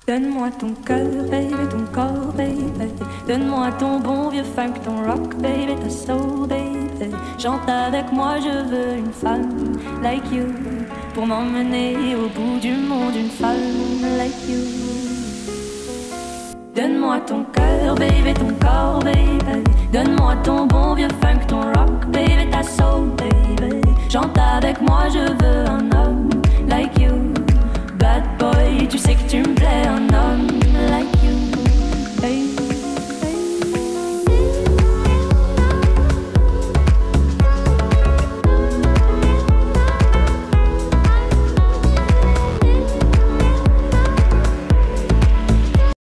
Donne-moi ton cœur, baby, ton corps, baby. Donne-moi ton bon vieux funk, ton rock, baby, ta soul, baby. Chante avec moi, je veux une femme like you pour m'emmener au bout du monde, une femme like you. Donne-moi ton cœur, baby, ton corps, baby. Donne-moi ton bon vieux funk, ton rock, baby, ta soul, baby. Chante avec moi, je veux un homme like you. Bad boy, tu sais que tu me plais, un